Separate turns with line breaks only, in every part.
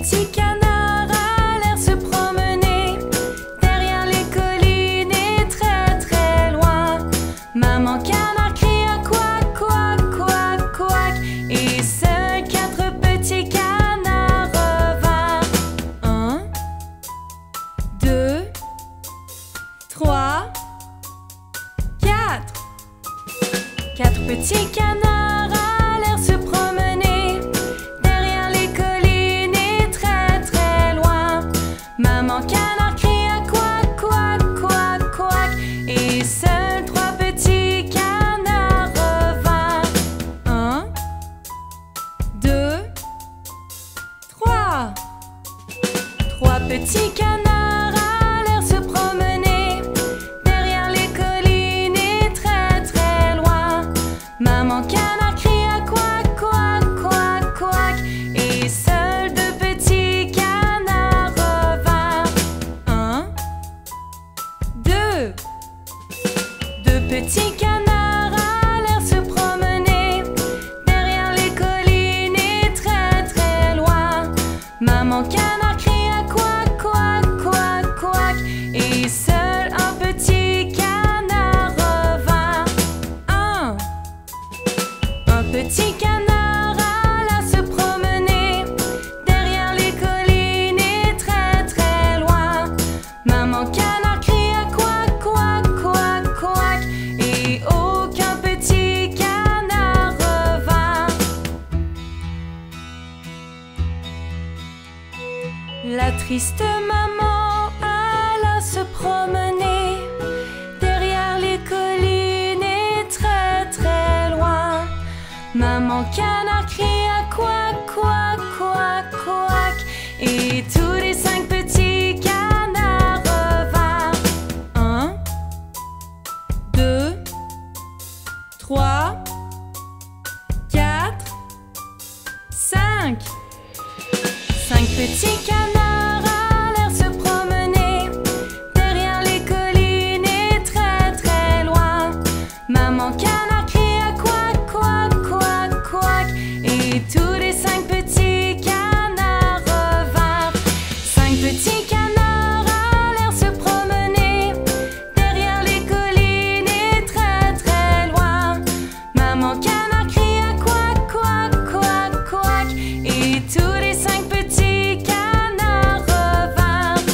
petits canards allèrent se promener derrière les collines et très très loin. Maman canard cria couac, couac, couac, couac, et seuls 4 petits canards revinrent. 1, 2, 3, 4. 4 petits canards allèrent se promener derrière les collines et très très loin. Maman canard cria couac, couac, couac, couac, et seuls 3 petits canards revinrent. 1, 2, 3. 3 petits canards allèrent se promener derrière les collines et très très loin. Maman canard cria couac, couac, couac, couac, et seuls 2 petits canards revinrent. 1, 2. 2 petits canards allèrent se promener derrière les collines et très très loin. Maman canard cria couac, couac, couac, couac, et seul un petit canard revint. Un petit canard alla se promener derrière les collines et très très loin. Maman canard cria couac, couac, couac, couac, et aucun petit canard revint. La triste maman alla se promener derrière les collines et très très loin. Maman canard cria couac, couac, couac, couac, et tous les 5 petits canards revinrent. 1, 2, 3, 4, 5. 5 petits canards allèrent se promener derrière les collines et très très loin. Maman canard cria couac, couac, couac, couac, et tous les 5 petits canards revinrent. 5 petits canards allèrent se promener derrière les collines et très très loin. Maman canard cria couac, couac, couac, couac, et tous les 5 petits canards revinrent.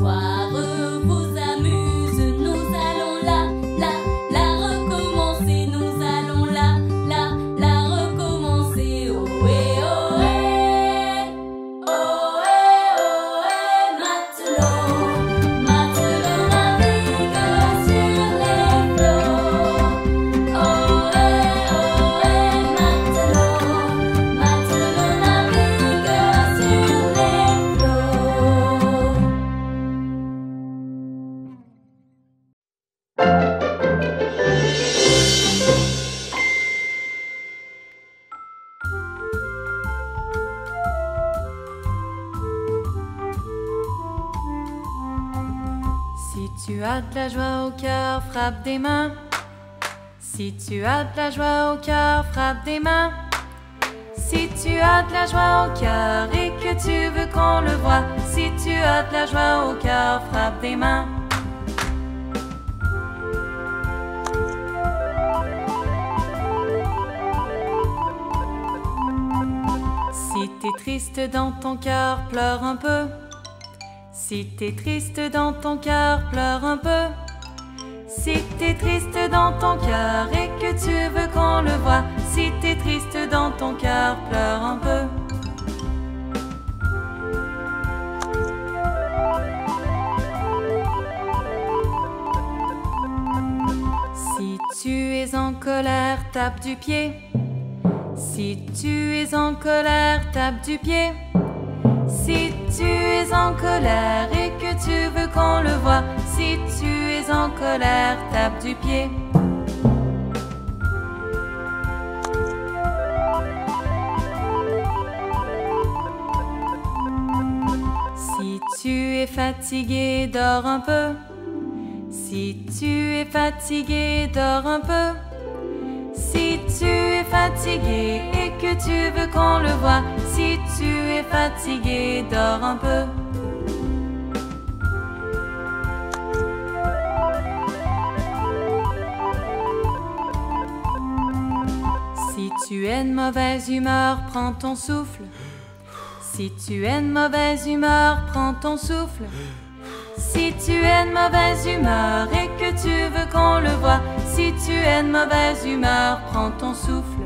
l'histoire vous amuse, nous allons la recommencer. Nous allons la recommencer. Ohé, ohé, ohé, ohé, matelot, matelot navigue sur les flots. Ohé, ohé, matelot, matelot navigue sur les flots. Si tu as de la joie au cœur, frappe des mains. Si tu as de la joie au cœur, frappe des mains. Si tu as de la joie au cœur et que tu veux qu'on le voie, si tu as de la joie au cœur, frappe des mains. Si t'es triste dans ton cœur, pleure un peu. Si t'es triste dans ton cœur, pleure un peu. Si t'es triste dans ton cœur et que tu veux qu'on le voie, si t'es triste dans ton cœur, pleure un peu. Si tu es en colère, tape du pied. Si tu es en colère, tape du pied. Si tu es en colère et que tu veux qu'on le voie, si tu es en colère, tape du pied. Si tu es fatigué, dors un peu. Si tu es fatigué, dors un peu. Si tu es fatigué et que tu veux qu'on le voie, si tu es fatigué, dors un peu. Si tu es de mauvaise humeur, prends ton souffle. Si tu es de mauvaise humeur, prends ton souffle. Si tu es de mauvaise humeur et que tu veux qu'on le voie, si tu es de mauvaise humeur, prends ton souffle.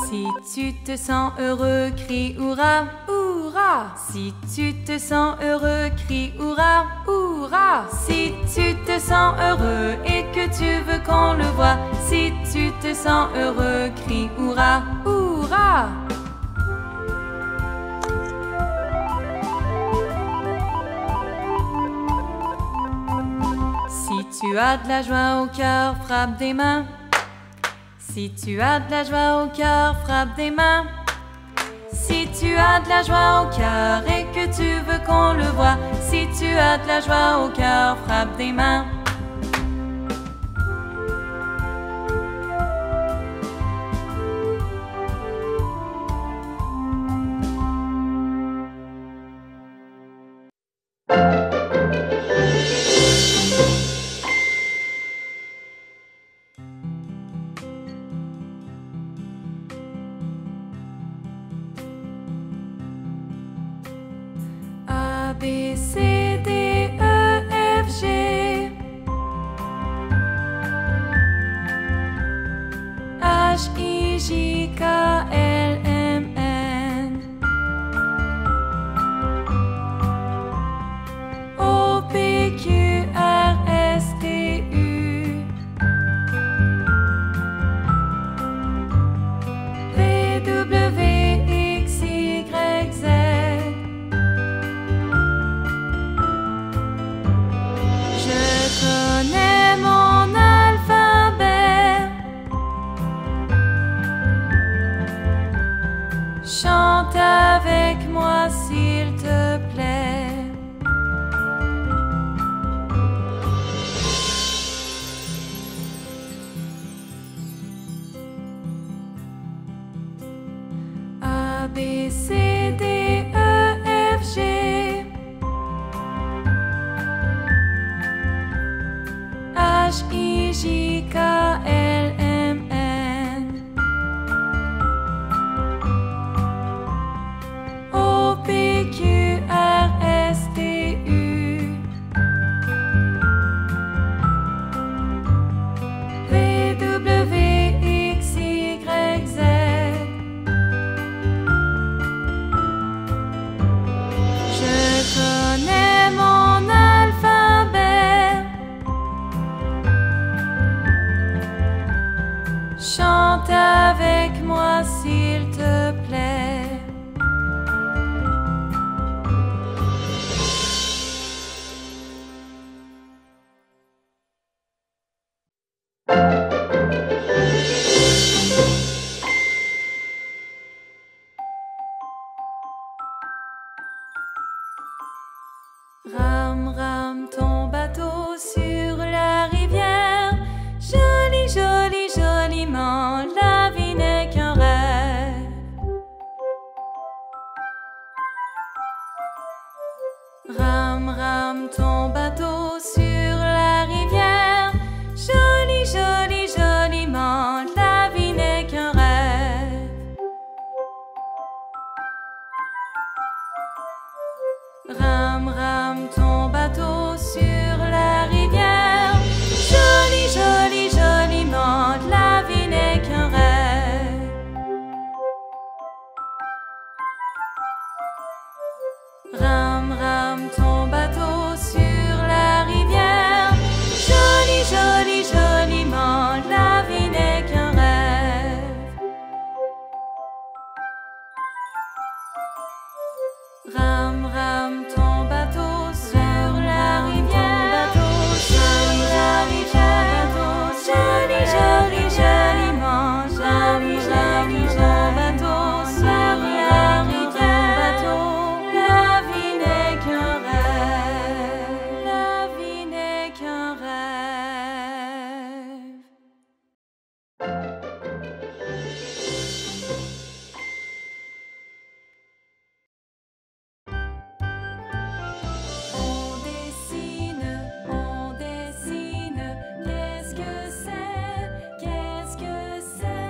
Si tu te sens heureux, crie hurrah, hurrah. Si tu te sens heureux, crie hurrah, hurrah. Si tu te sens heureux et que tu veux qu'on le voie, si tu te sens heureux, crie hurrah, hurrah. Si tu as de la joie au cœur, frappe des mains. Si tu as de la joie au cœur, frappe des mains. Si tu as de la joie au cœur et que tu veux qu'on le voie, si tu as de la joie au cœur, frappe des mains. A, B, C, D, E, F, G, H, I, J, K, L, M, N, O, P, Q, R, S, T, U, V, W, X, Y, Z. Je connais mon alphabet. Chante avec moi s'il te plaît. A, B, C, D, E, F, G, H, I, J, K, L, M, N, chante avec moi s'il te plaît. Rame, rame ton bateau sur la rivière. Joli, joli, joliment, la vie n'est qu'un rêve. Rame, rame ton bateau sur la rivière. Joli, joli, joliment, la vie n'est qu'un rêve. Rame, rame ton bateau sur la rivière. Joli, joli, joliment, la vie n'est qu'un rêve. Rame, rame ton bateau sur la rivière. Joli, joli, joliment, la vie n'est qu'un rêve. Rame, rame ton bateau sur la rivière. Joli, joli, joli, joli, joliment, joli, joli, joli bateau sur la rivière. La vie n'est qu'un rêve. La vie n'est qu'un rêve. On dessine, qu'est-ce que c'est? Qu'est-ce que c'est?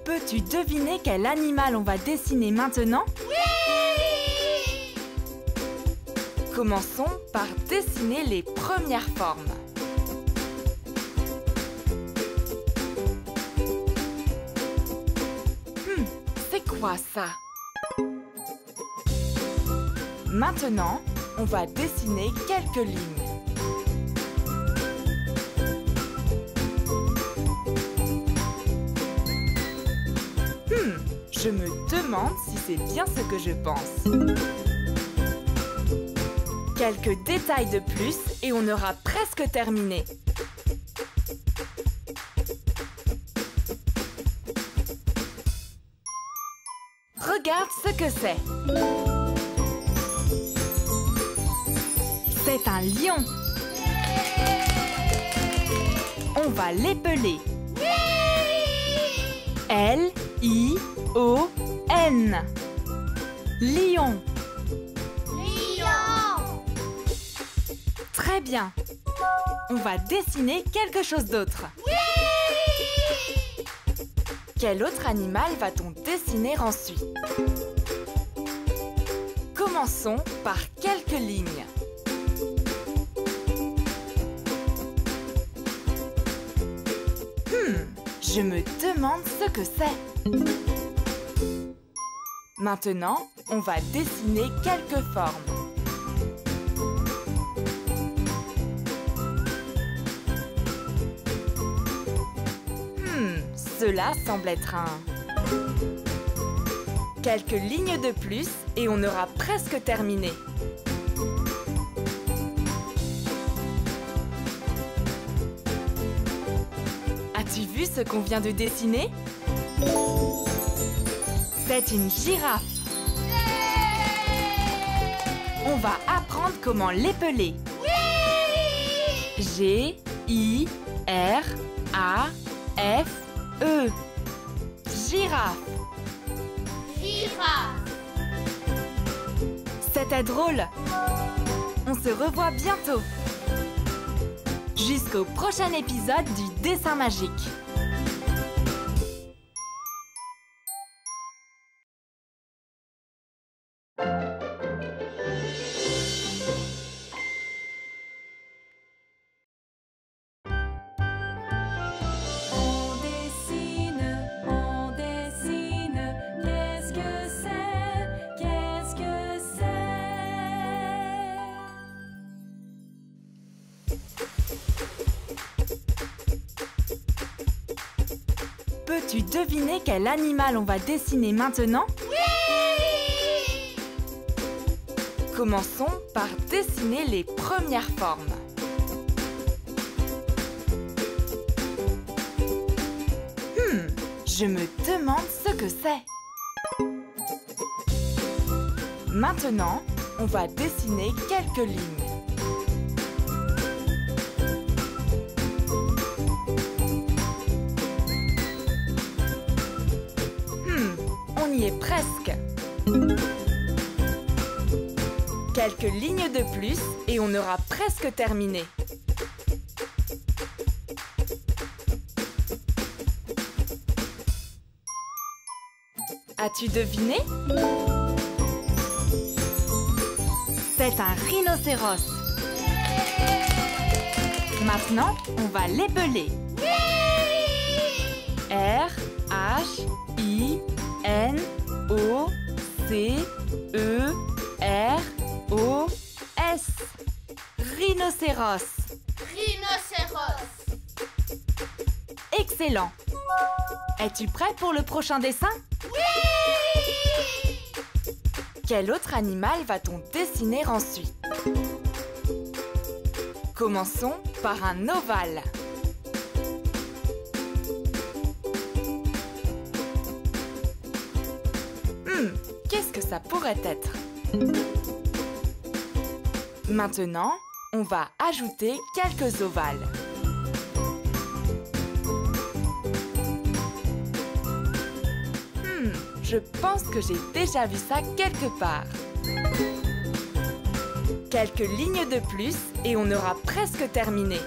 Peux-tu deviner quel animal on va dessiner maintenant?
Oui!
Commençons par dessiner les premières formes. C'est quoi ça? Maintenant, on va dessiner quelques lignes. Je me demande si c'est bien ce que je pense. Quelques détails de plus et on aura presque terminé. Regarde ce que c'est. C'est un lion. On va l'épeler. L-I-O-N. Lion.
Lion!
Très bien. On va dessiner quelque chose d'autre. Quel autre animal va-t-on dessiner ensuite? Commençons par quelques lignes. Je me demande ce que c'est. Maintenant, on va dessiner quelques formes. Cela semble être un... Quelques lignes de plus et on aura presque terminé. As-tu vu ce qu'on vient de dessiner? C'est une girafe. On va apprendre comment l'épeler. G-I-R-A-F-E. Girafe.
Girafe!
C'était drôle. On se revoit bientôt. Jusqu'au prochain épisode du Dessin Magique.
On dessine, qu'est-ce que c'est? Qu'est-ce que c'est?
Peux-tu deviner quel animal on va dessiner maintenant?
Oui!
Commençons par dessiner les premières formes. Je me demande ce que c'est. Maintenant, on va dessiner quelques lignes. On y est presque. Quelques lignes de plus et on aura presque terminé. As-tu deviné? C'est un rhinocéros. Maintenant, on va l'épeler. R-H-I-N-O-C-E-R-O-S. Rhinocéros.
Rhinocéros.
Excellent. Es-tu prêt pour le prochain dessin?
Oui!
Quel autre animal va-t-on dessiner ensuite? Commençons par un ovale. Qu'est-ce que ça pourrait être? Maintenant, on va ajouter quelques ovales. Je pense que j'ai déjà vu ça quelque part. Quelques lignes de plus et on aura presque terminé.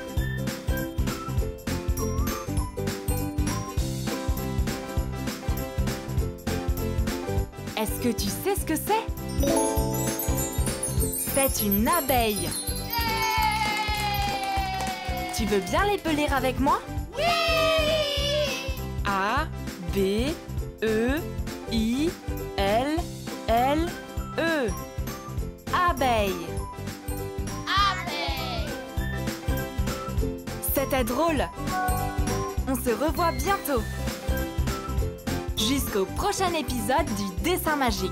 Est-ce que tu sais ce que c'est? C'est une abeille. Tu veux bien l'épeler avec moi?
Oui!
A, B, E, I, L, L, E. Abeille.
Abeille.
C'était drôle. On se revoit bientôt. Jusqu'au prochain épisode du Dessin Magique.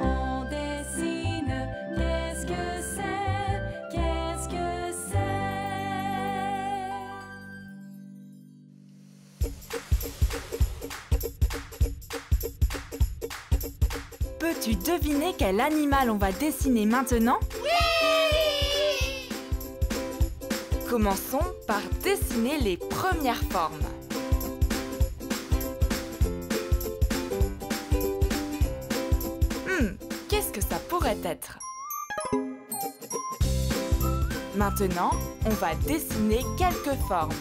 On dessine, qu'est-ce que c'est? Qu'est-ce que c'est?
Peux-tu deviner quel animal on va dessiner maintenant?
Oui!
Commençons par dessiner les premières formes. Qu'est-ce que ça pourrait être? Maintenant, on va dessiner quelques formes.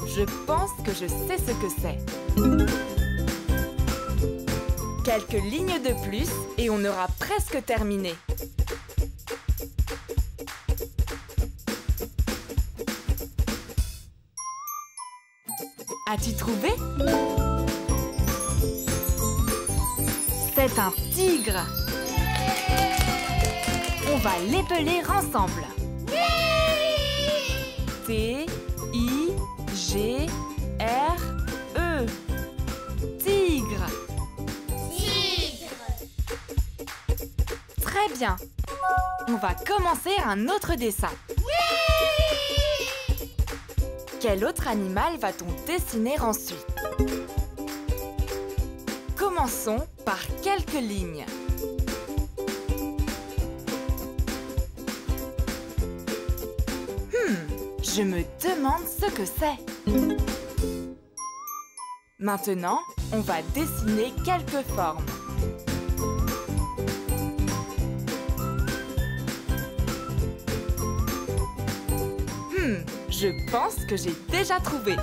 Je pense que je sais ce que c'est. Quelques lignes de plus et on aura presque terminé. As-tu trouvé? C'est un tigre. On va l'épeler ensemble. T-I-G-R-E. Tigre.
Tigre.
Très bien. On va commencer un autre dessin. Quel autre animal va-t-on dessiner ensuite? Commençons par quelques lignes. Je me demande ce que c'est. Maintenant, on va dessiner quelques formes. Je pense que j'ai déjà trouvé.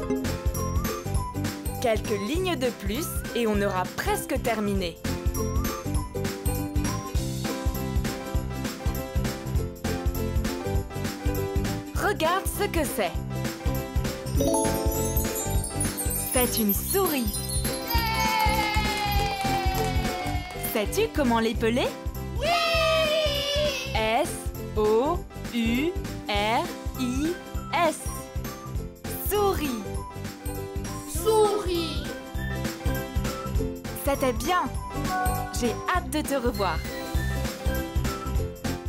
Quelques lignes de plus et on aura presque terminé. Regarde ce que c'est. C'est une souris. Sais-tu comment l'épeler?
Oui!
S-O-U-R-I-S. Souris.
Souris.
C'était bien. J'ai hâte de te revoir.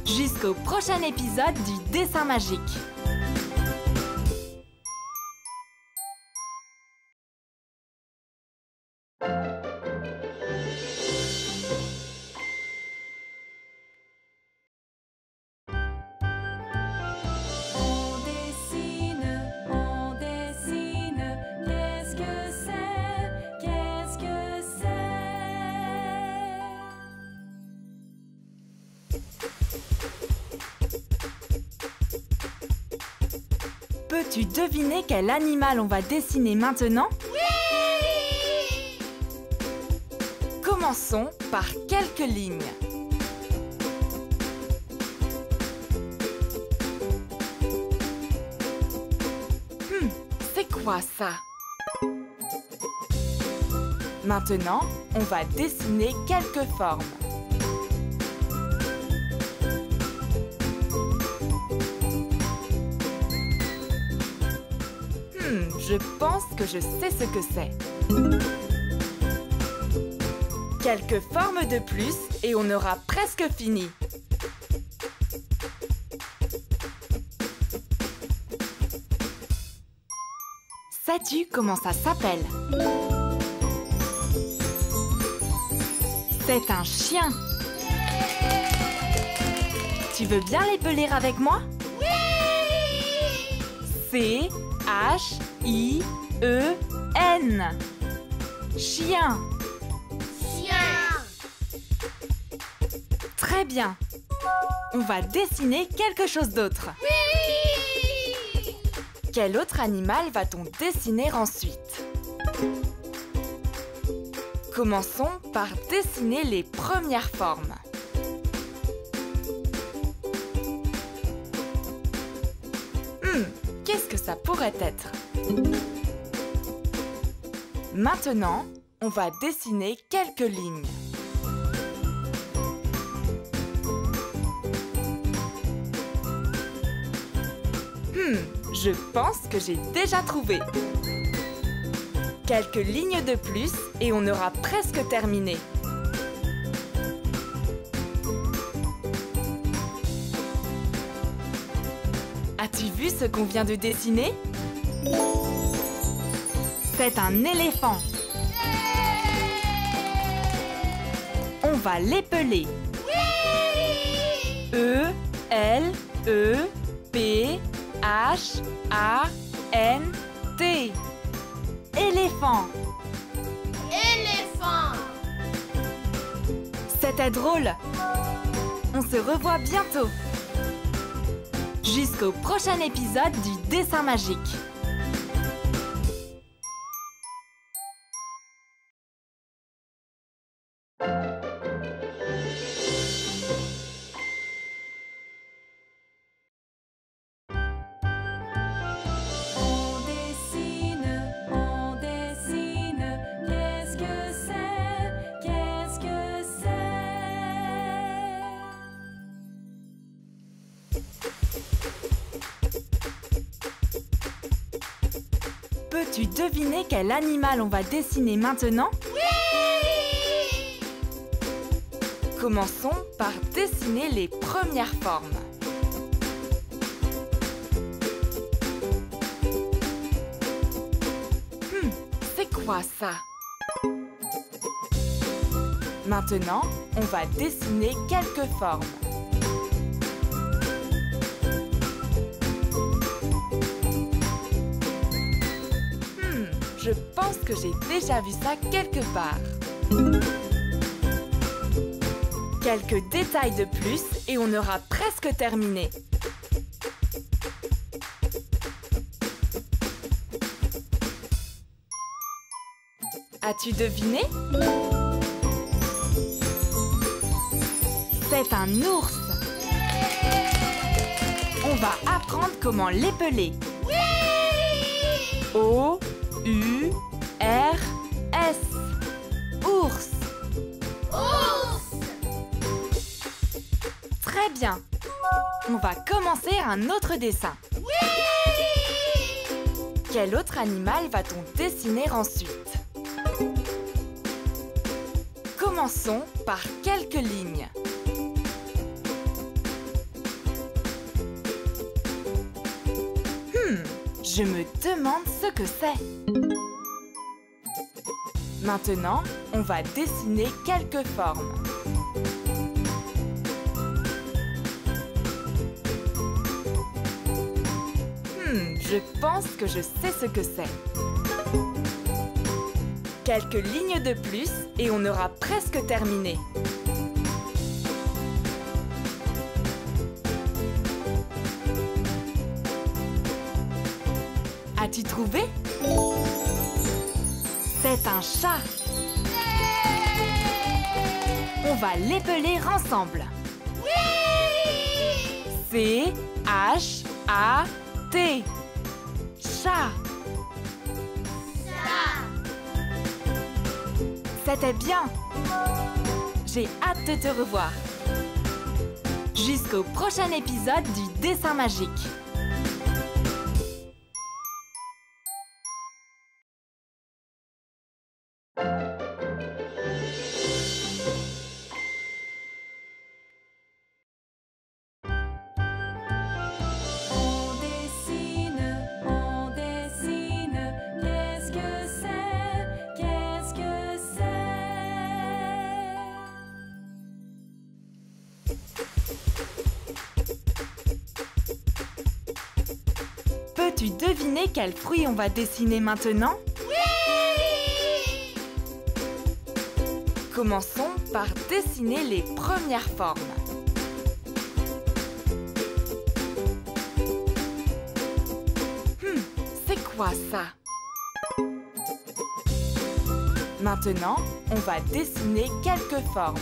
Jusqu'au prochain épisode du dessin magique.
On dessine, qu'est-ce que c'est? Qu'est-ce que c'est?
Peux-tu deviner quel animal on va dessiner maintenant?
Oui!
Commençons par quelques lignes. C'est quoi ça? Maintenant, on va dessiner quelques formes. Je pense que je sais ce que c'est. Quelques formes de plus et on aura presque fini. Sais-tu comment ça s'appelle? C'est un chien. Tu veux bien l'épeler avec moi?
Oui!
C-H-I-E-N. Chien.
Chien.
Très bien. On va dessiner quelque chose d'autre.
Oui!
Quel autre animal va-t-on dessiner ensuite? Commençons par dessiner les premières formes. Qu'est-ce que ça pourrait être? Maintenant, on va dessiner quelques lignes. Je pense que j'ai déjà trouvé. Quelques lignes de plus et on aura presque terminé. As-tu vu ce qu'on vient de dessiner? C'est un éléphant. On va l'épeler. E-L-E-P-H-A-N-T. Éléphant.
Éléphant.
C'était drôle. On se revoit bientôt. Jusqu'au prochain épisode du dessin magique.
On dessine, qu'est-ce que c'est? Qu'est-ce que c'est?
Peux-tu deviner quel animal on va dessiner maintenant?
Oui!
Commençons par dessiner les premières formes. C'est quoi ça? Maintenant, on va dessiner quelques formes. Je pense que j'ai déjà vu ça quelque part. Quelques détails de plus et on aura presque terminé. As-tu deviné? C'est un ours. On va apprendre comment l'épeler. O-U-R-S. Ours.
Ours.
Très bien. On va commencer un autre dessin. Quel autre animal va-t-on dessiner ensuite? Commençons par quelques lignes. Je me demande ce que c'est. Maintenant, on va dessiner quelques formes. Je pense que je sais ce que c'est. Quelques lignes de plus et on aura presque terminé. As-tu trouvé? C'est un chat. On va l'épeler ensemble. C-H-A-T. Chat. C'était bien. J'ai hâte de te revoir. Jusqu'au prochain épisode du Dessin Magique.
On dessine, qu'est-ce que c'est? Qu'est-ce que c'est?
Peux-tu deviner quel fruit on va dessiner maintenant? Commençons par dessiner les premières formes. C'est quoi ça? Maintenant, on va dessiner quelques formes.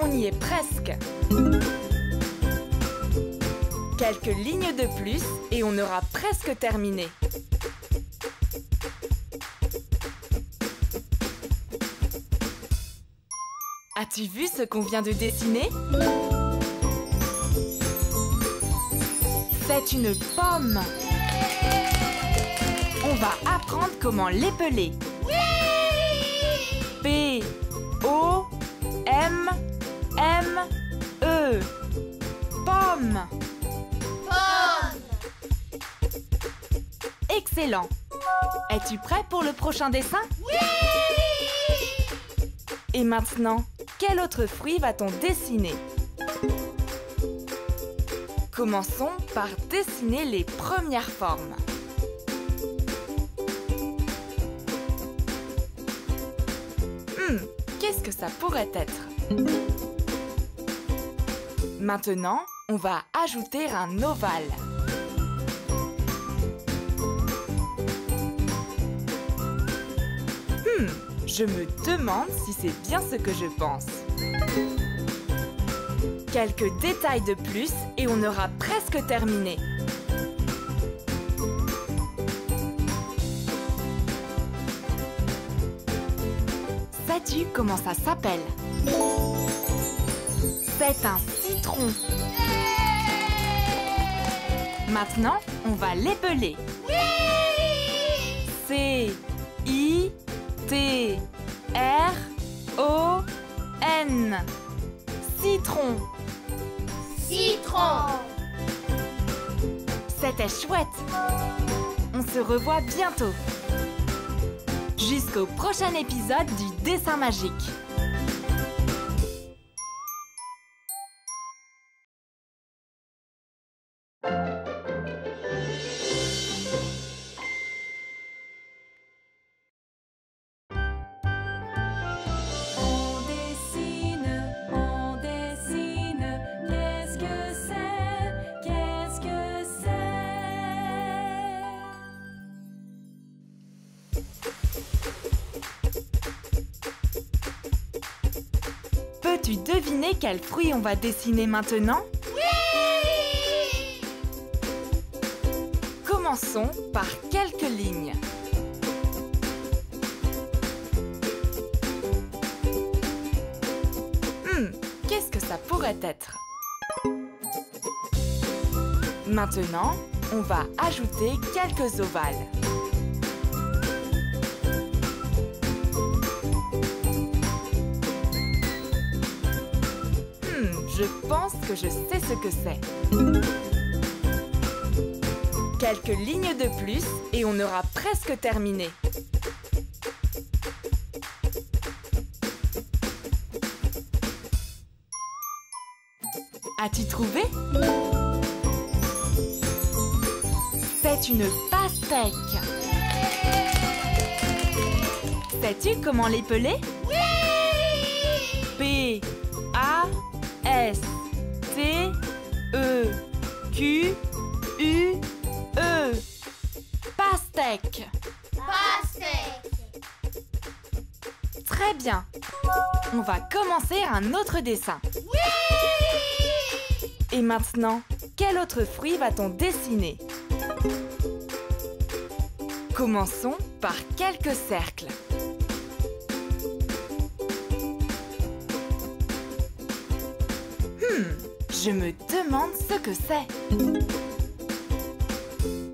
On y est presque. Quelques lignes de plus et on aura presque terminé. As-tu vu ce qu'on vient de dessiner? C'est une pomme. On va apprendre comment l'épeler. P-O-M-M-E. Pomme. Excellent. Es-tu prêt pour le prochain dessin? Et maintenant, quel autre fruit va-t-on dessiner? Commençons par dessiner les premières formes. Qu'est-ce que ça pourrait être? Maintenant, on va ajouter un ovale. Je me demande si c'est bien ce que je pense. Quelques détails de plus et on aura presque terminé. Sais-tu comment ça s'appelle? C'est un citron. Maintenant, on va l'épeler. C-I-T-R-O-N. Citron.
Citron.
C'était chouette. On se revoit bientôt. Jusqu'au prochain épisode du Dessin Magique.
On dessine, qu'est-ce que
Peux-tu deviner quel fruit on va dessiner maintenant?
Oui!
Commençons par quelques lignes. Qu'est-ce que ça pourrait être? Maintenant, on va ajouter quelques ovales. Je pense que je sais ce que c'est. Quelques lignes de plus et on aura presque terminé. As-tu trouvé? C'est une pastèque. Sais-tu comment l'épeler?
Oui!
P-A-S-T-E-Q-U-E. Pastèque.
Pastèque.
Très bien. On va commencer un autre dessin.
Oui!
Et maintenant, quel autre fruit va-t-on dessiner? Commençons par quelques cercles. Je me demande ce que c'est.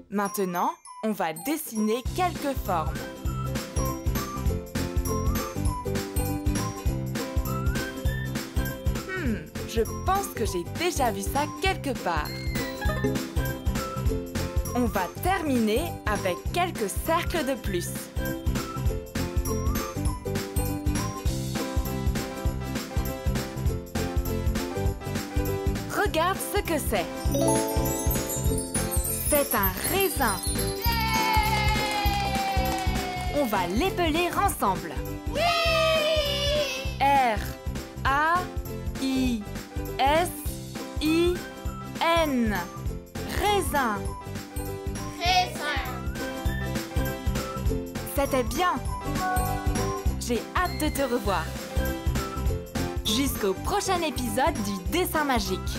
Maintenant, on va dessiner quelques formes. Je pense que j'ai déjà vu ça quelque part. On va terminer avec quelques cercles de plus. Regarde ce que c'est. C'est un raisin. On va l'épeler ensemble.
Oui!
R-A-I-S-I-N. Raisin.
Raisin.
C'était bien. J'ai hâte de te revoir. Jusqu'au prochain épisode du Dessin Magique.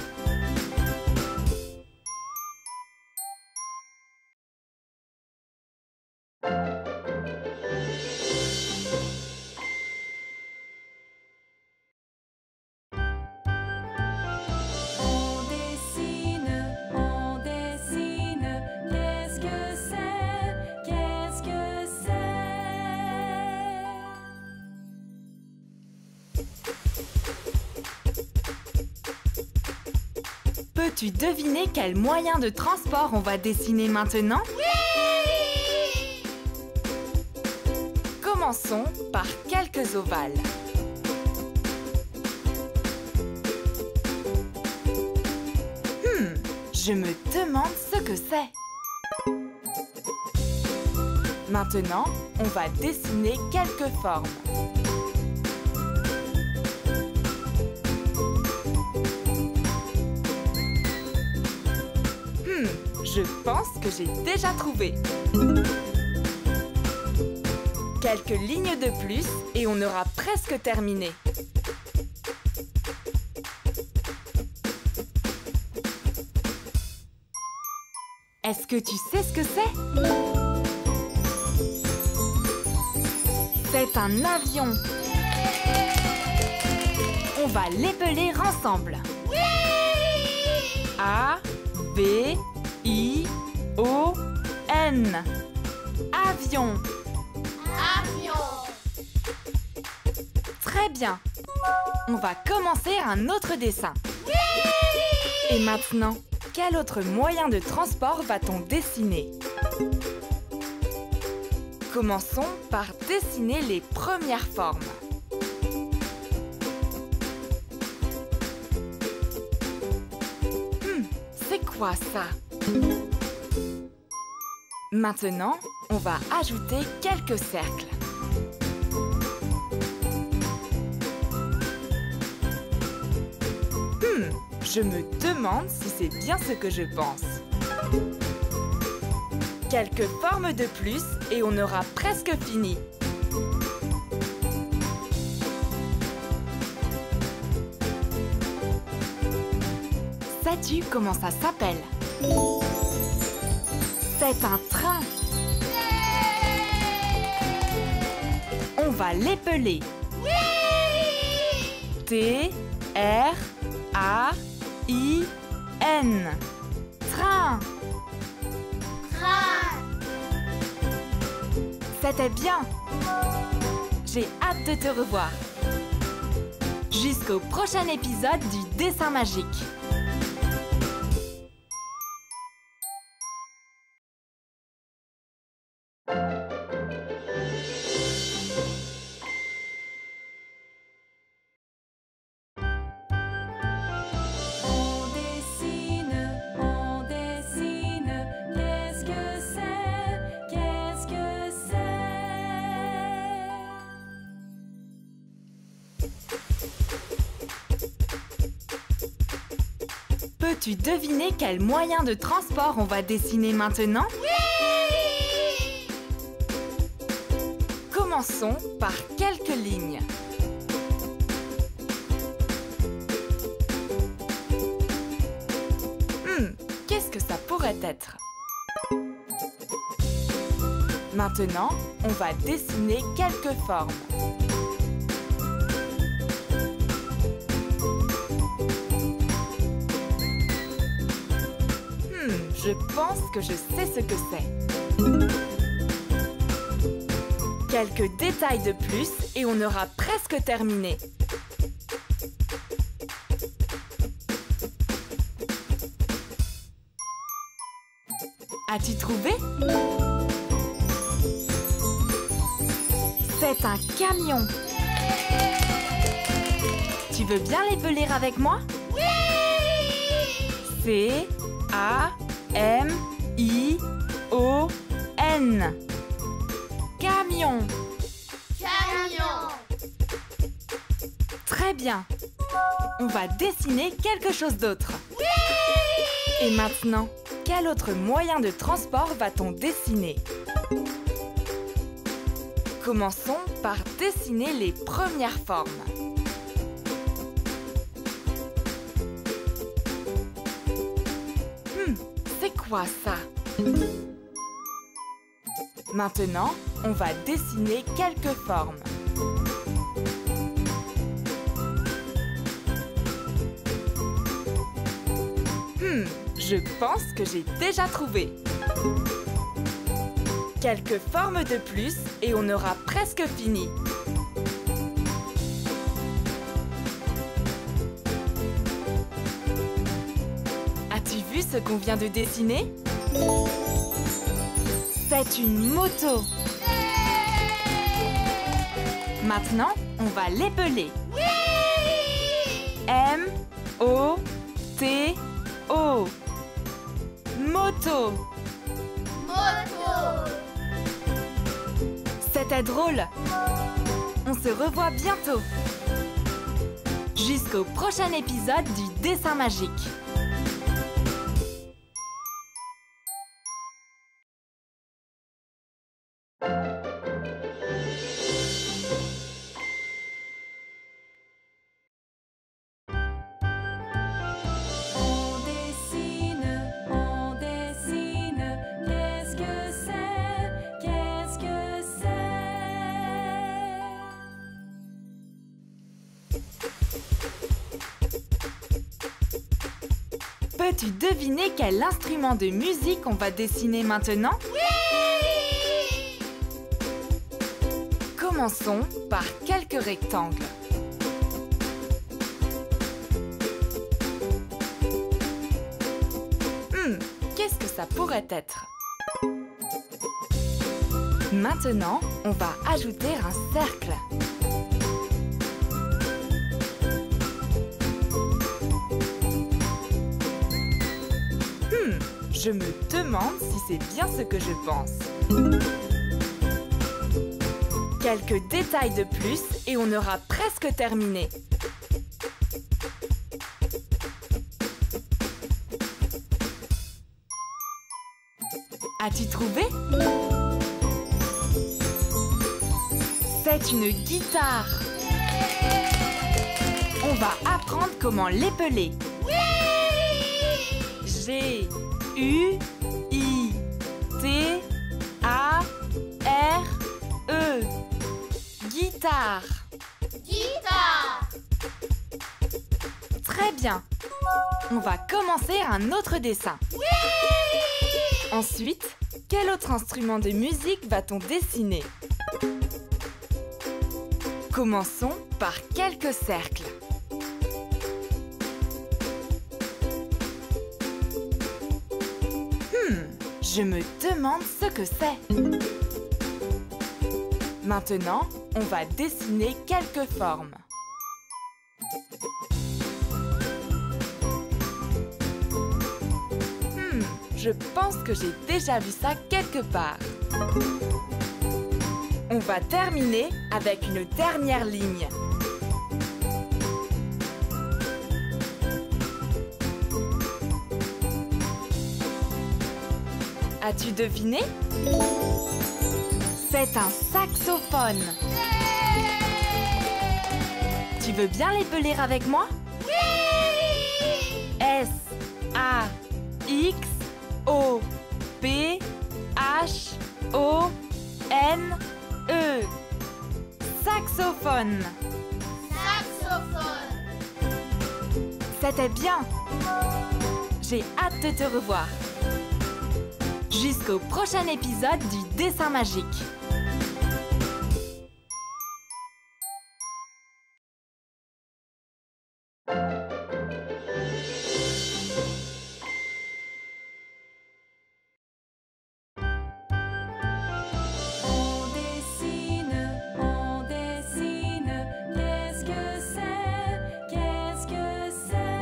On dessine, qu'est-ce que c'est? Qu'est-ce que c'est?
Peux-tu deviner quel moyen de transport on va dessiner maintenant?
Oui!
Commençons par quelques ovales. Je me demande ce que c'est. Maintenant, on va dessiner quelques formes. Je pense que j'ai déjà trouvé. Quelques lignes de plus et on aura presque terminé. Est-ce que tu sais ce que c'est? C'est un avion. On va l'épeler ensemble.
Oui!
A-V-I-O-N. Avion.
Avion.
Très bien. On va commencer un autre dessin.
Oui!
Et maintenant, quel autre moyen de transport va-t-on dessiner? Commençons par dessiner les premières formes. C'est quoi ça? Maintenant, on va ajouter quelques cercles. Je me demande si c'est bien ce que je pense. Quelques formes de plus et on aura presque fini. Sais-tu comment ça s'appelle? C'est un train. On va l'épeler. T-R-A-I-N. Train.
Train.
C'était bien. J'ai hâte de te revoir. Jusqu'au prochain épisode du Dessin magique.
On dessine, qu'est-ce que c'est? Qu'est-ce que c'est?
Peux-tu deviner quel moyen de transport on va dessiner maintenant?
Oui!
Commençons par quelques lignes. Qu'est-ce que ça pourrait être? Maintenant, on va dessiner quelques formes. Je pense que je sais ce que c'est. Quelques détails de plus et on aura presque terminé. As-tu trouvé? C'est un camion. Tu veux bien l'épeler avec moi?
Oui!
C-A-M-I-O-N. Camion.
Camion.
Très bien. On va dessiner quelque chose d'autre.
Oui!
Et maintenant, quel autre moyen de transport va-t-on dessiner? Commençons par dessiner les premières formes. C'est quoi ça? Maintenant, on va dessiner quelques formes. Je pense que j'ai déjà trouvé. Quelques formes de plus et on aura presque fini. As-tu vu ce qu'on vient de dessiner? C'est une moto. Maintenant, on va l'épeler. M-O-T-O. Moto.
Moto.
C'était drôle. On se revoit bientôt. Jusqu'au prochain épisode du Dessin magique.
On dessine, qu'est-ce que c'est? Qu'est-ce que c'est?
Peux-tu deviner quel instrument de musique on va dessiner maintenant?
Oui!
Commençons par quelques rectangles. Qu'est-ce que ça pourrait être? Maintenant, on va ajouter un cercle. Je me demande si c'est bien ce que je pense. Quelques détails de plus et on aura presque terminé. As-tu trouvé? C'est une guitare. On va apprendre comment l'épeler.
Oui!
G-U-I-T-A-R-E. Guitare.
Guitare.
Très bien. On va commencer un autre dessin.
Oui!
Ensuite, quel autre instrument de musique va-t-on dessiner? Commençons par quelques cercles. Je me demande ce que c'est. Maintenant, on va dessiner quelques formes. Je pense que j'ai déjà vu ça quelque part. On va terminer avec une dernière ligne. As-tu deviné? C'est un saxophone. Tu veux bien l'épeler avec moi?
Oui!
S-A-X-O-P-H-O-N-E. Saxophone.
Saxophone.
C'était bien. J'ai hâte de te revoir. Jusqu'au prochain épisode du Dessin Magique.
On dessine, qu'est-ce que c'est? Qu'est-ce que c'est?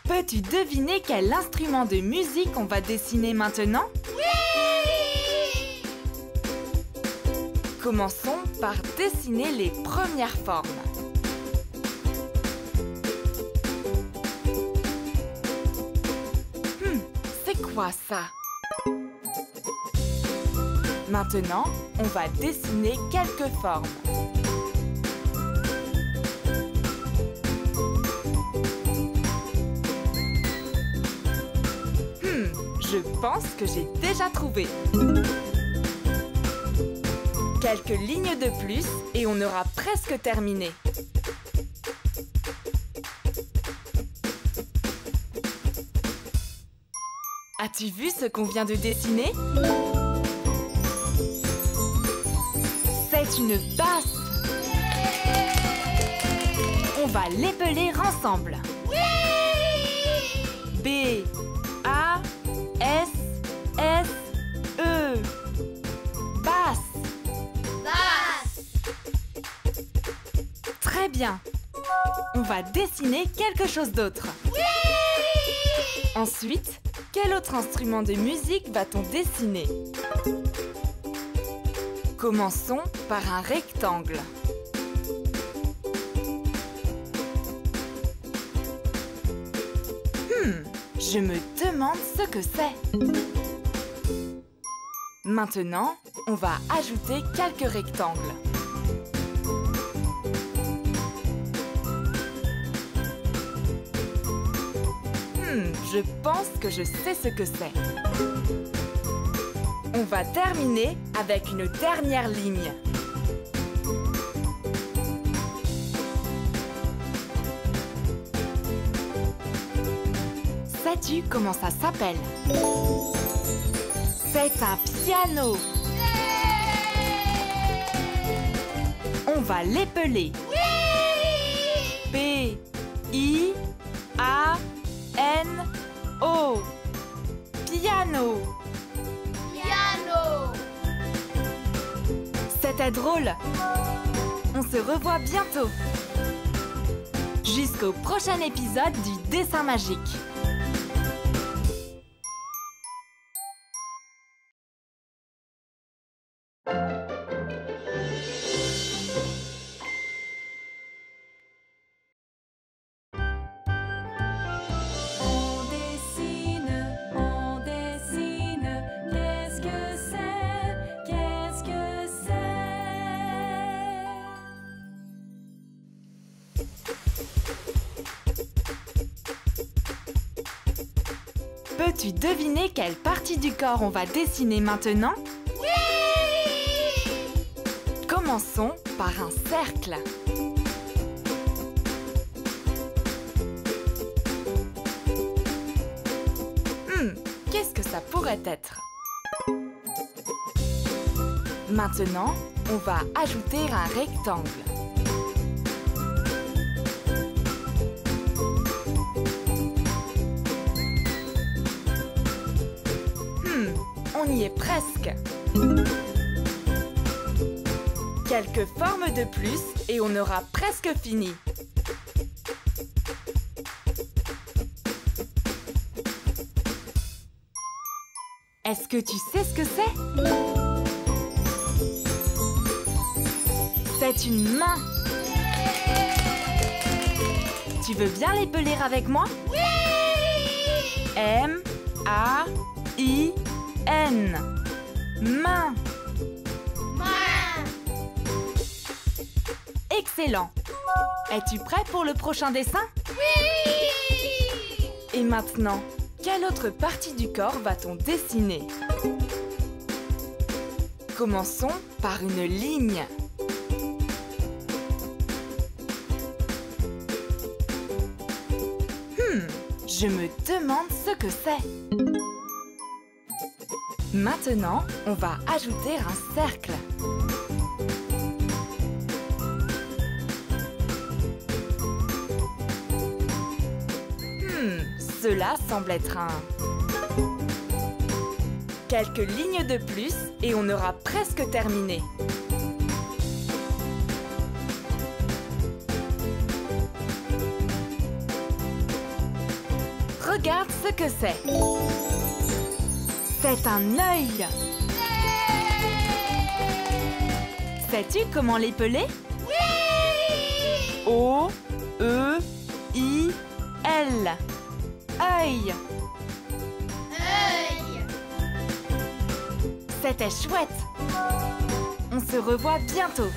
Peux-tu deviner quel instrument de musique on va dessiner maintenant?
Oui!
Commençons par dessiner les premières formes. C'est quoi ça? Maintenant, on va dessiner quelques formes. Je pense que j'ai déjà trouvé. Quelques lignes de plus et on aura presque terminé. As-tu vu ce qu'on vient de dessiner? C'est une basse. On va l'épeler ensemble. B-A-S-S-E. Basse.
Basse.
Très bien. On va dessiner quelque chose d'autre. Ensuite, quel autre instrument de musique va-t-on dessiner? Commençons par un rectangle. Je me demande ce que c'est. Maintenant, on va ajouter quelques rectangles. Je pense que je sais ce que c'est. On va terminer avec une dernière ligne. Sais-tu comment ça s'appelle? C'est un piano. On va l'épeler. P-I-A-N-O. Piano.
Piano.
C'était drôle. On se revoit bientôt. Jusqu'au prochain épisode du Dessin Magique.
On dessine, qu'est-ce que c'est? Qu'est-ce que c'est?
Peux-tu deviner quelle partie du corps on va dessiner maintenant?
Oui!
Commençons par un cercle. Qu'est-ce que ça pourrait être? Maintenant, on va ajouter un rectangle. On y est presque. Quelques formes de plus et on aura presque fini. Est-ce que tu sais ce que c'est? C'est une main. Tu veux bien l'épeler avec moi?
Oui!
M-A-I-N. Main.
Main.
Excellent. Es-tu prêt pour le prochain dessin?
Oui!
Et maintenant, quelle autre partie du corps va-t-on dessiner? Commençons par une ligne. Je me demande ce que c'est. Maintenant, on va ajouter un cercle. Cela semble être un... Quelques lignes de plus et on aura presque terminé. Regarde ce que c'est. C'est un œil. Sais-tu comment l'épeler?
Oui!
O-E-I-L. Œil.
Œil.
C'était chouette. On se revoit bientôt.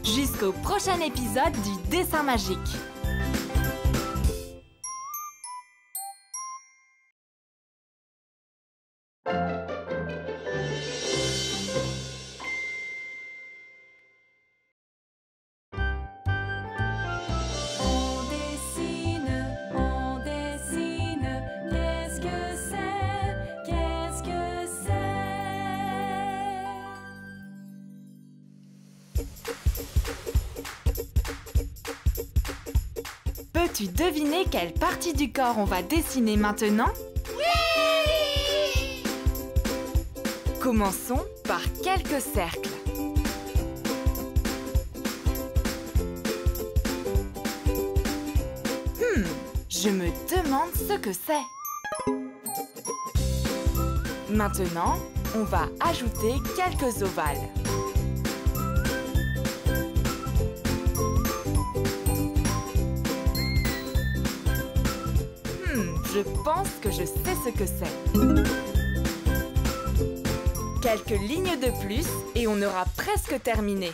Jusqu'au prochain épisode du Dessin Magique. Peux-tu deviner quelle partie du corps on va dessiner maintenant?
Oui!
Commençons par quelques cercles. Je me demande ce que c'est. Maintenant, on va ajouter quelques ovales. Je pense que je sais ce que c'est. Quelques lignes de plus et on aura presque terminé.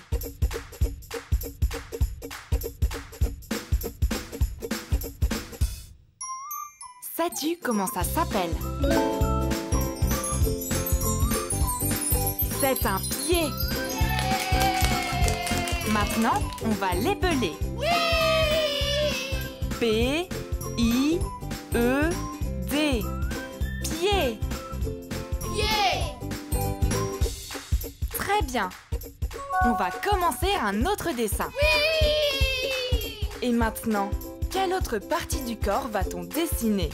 Sais-tu comment ça s'appelle? C'est un pied. Maintenant, on va l'épeler. P-I-E-D. Pied.
Pied.
Très bien. On va commencer un autre dessin.
Oui!
Et maintenant, quelle autre partie du corps va-t-on dessiner?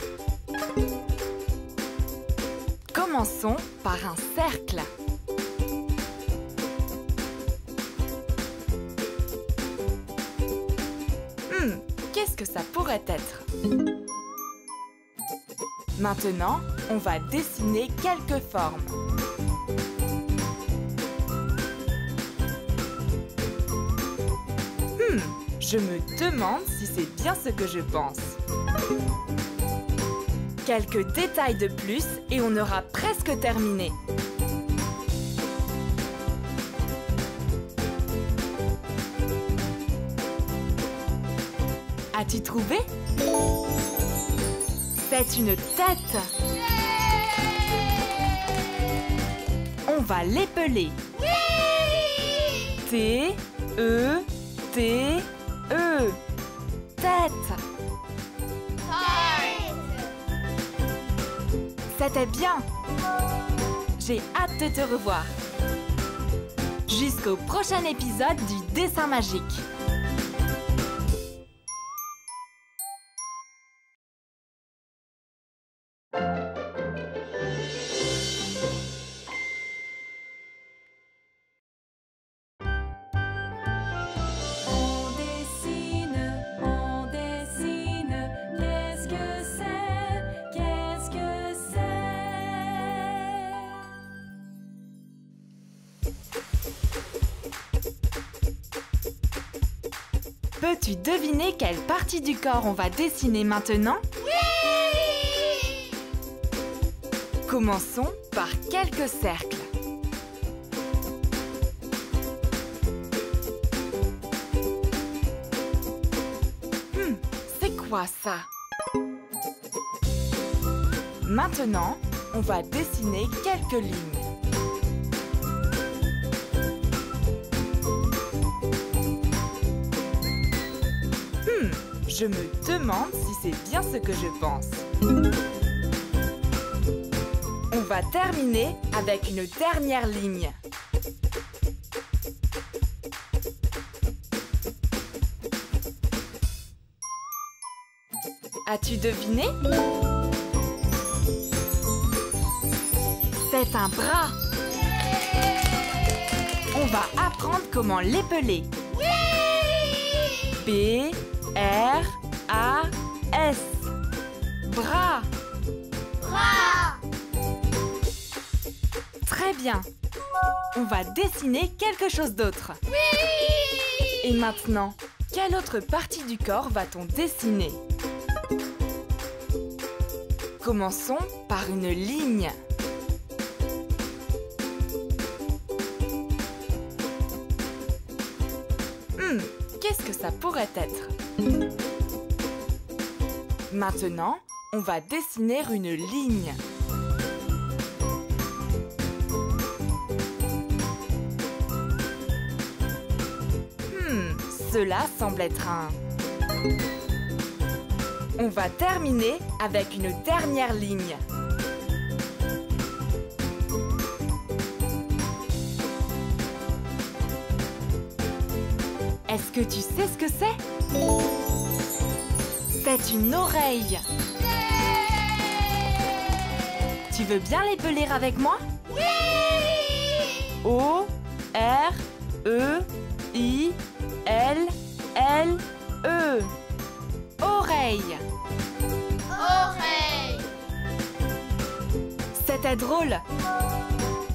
Commençons par un cercle. Qu'est-ce que ça pourrait être? Maintenant, on va dessiner quelques formes. Je me demande si c'est bien ce que je pense. Quelques détails de plus et on aura presque terminé. As-tu trouvé? C'est C'est une tête. On va l'épeler. T-E-T-E. Tête. C'était bien. J'ai hâte de te revoir. Jusqu'au prochain épisode du dessin magique.
On dessine, qu'est-ce que c'est? Qu'est-ce que c'est?
Peux-tu deviner quelle partie du corps on va dessiner maintenant? Commençons par quelques cercles. C'est quoi ça? Maintenant, on va dessiner quelques lignes. Je me demande si c'est bien ce que je pense. On va terminer avec une dernière ligne. As-tu deviné? C'est un bras. On va apprendre comment l'épeler. B-R-A-S. Bras. Très bien. On va dessiner quelque chose d'autre. Et maintenant, quelle autre partie du corps va-t-on dessiner? Commençons par une ligne. Qu'est-ce que ça pourrait être? Maintenant, on va dessiner une ligne. Cela semble être un... On va terminer avec une dernière ligne. Est-ce que tu sais ce que c'est? C'est une oreille. Tu veux bien l'épeler avec moi? O-R-E-I-L-L-E. Oreille. C'était drôle.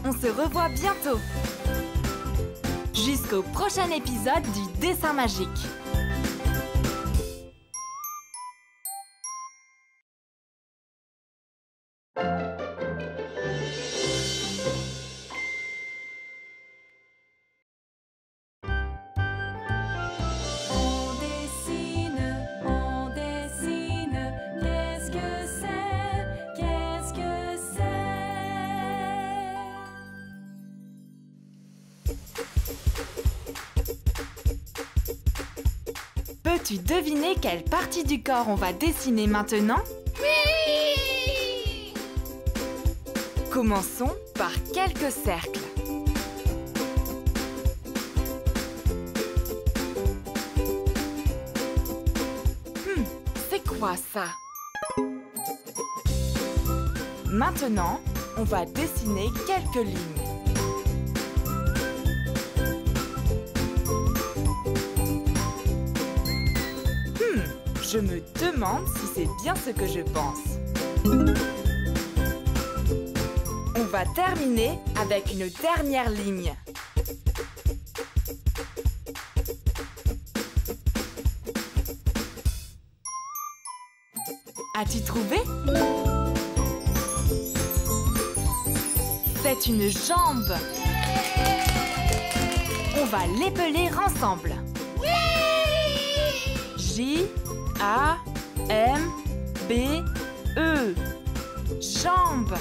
On se revoit bientôt. Jusqu'au prochain épisode du dessin magique.
On dessine, qu'est-ce que c'est? Qu'est-ce que c'est?
Peux-tu deviner quelle partie du corps on va dessiner maintenant? Commençons par quelques cercles. C'est quoi ça? Maintenant, on va dessiner quelques lignes. Je me demande si c'est bien ce que je pense. On va terminer avec une dernière ligne. As-tu trouvé? C'est une jambe. On va l'épeler ensemble. J-A-M-B-E. E. Jambe.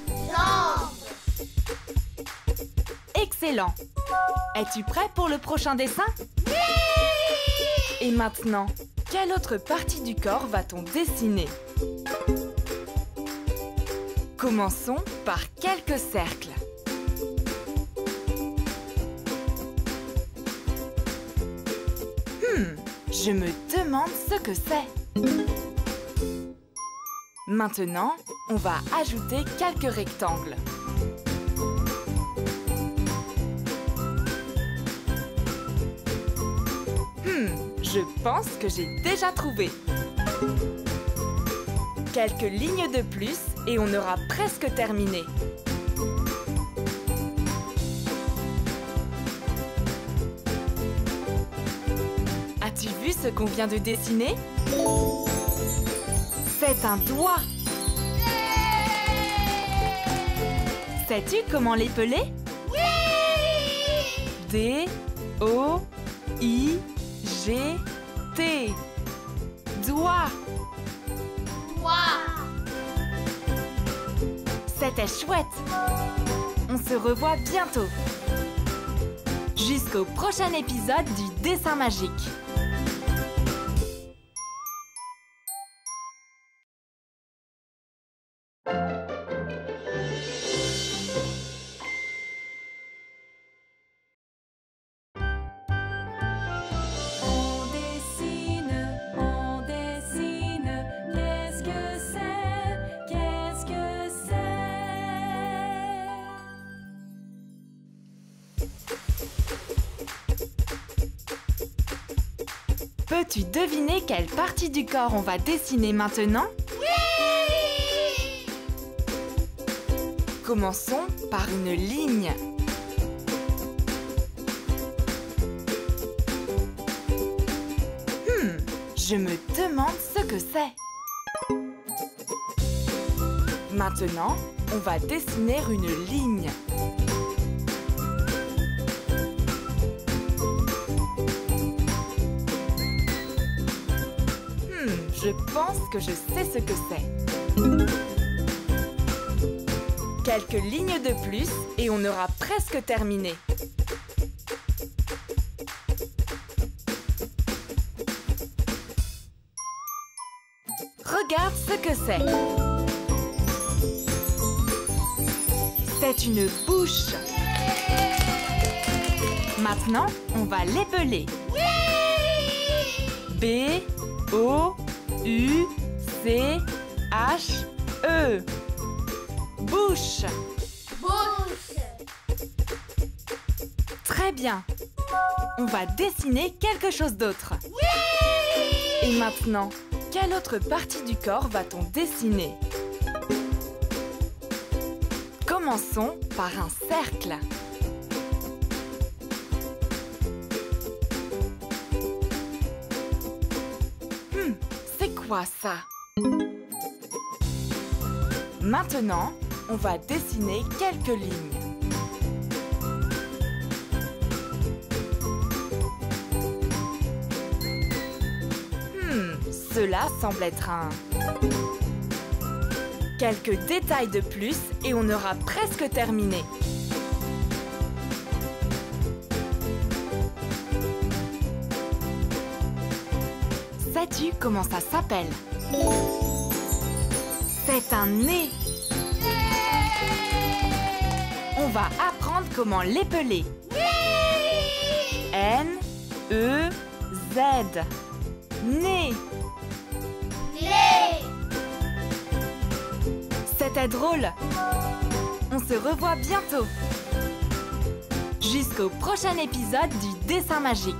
Jambe.
Excellent. Es-tu prêt pour le prochain dessin?
Oui!
Et maintenant, quelle autre partie du corps va-t-on dessiner? Commençons par quelques cercles. Je me demande ce que c'est. Maintenant, on va ajouter quelques rectangles. Je pense que j'ai déjà trouvé. Quelques lignes de plus et on aura presque terminé. As-tu vu ce qu'on vient de dessiner? C'est un doigt. Sais-tu comment l'épeler?
Oui!
D-O-I-G-T. Doigt.
Doigt.
C'était chouette. On se revoit bientôt. Jusqu'au prochain épisode du Dessin Magique.
On dessine, qu'est-ce que c'est? Qu'est-ce que c'est?
Peux-tu deviner quelle partie du corps on va dessiner maintenant?
Oui!
Commençons par une ligne. Je me demande ce que c'est. Maintenant, on va dessiner une ligne. Je pense que je sais ce que c'est. Quelques lignes de plus et on aura presque terminé. Regarde ce que c'est. C'est une bouche. Maintenant, on va l'épeler. B-O-U-C-H-E. Bouche.
Bouche.
Très bien. On va dessiner quelque chose d'autre. Et maintenant, quelle autre partie du corps va-t-on dessiner? Commençons par un cercle. C'est quoi ça? Maintenant, on va dessiner quelques lignes. Cela semble être un... Quelques détails de plus et on aura presque terminé. Sais-tu comment ça s'appelle? C'est un nez. On va apprendre comment l'épeler. N-E-Z. Nez. C'était drôle. On se revoit bientôt. Jusqu'au prochain épisode du Dessin Magique.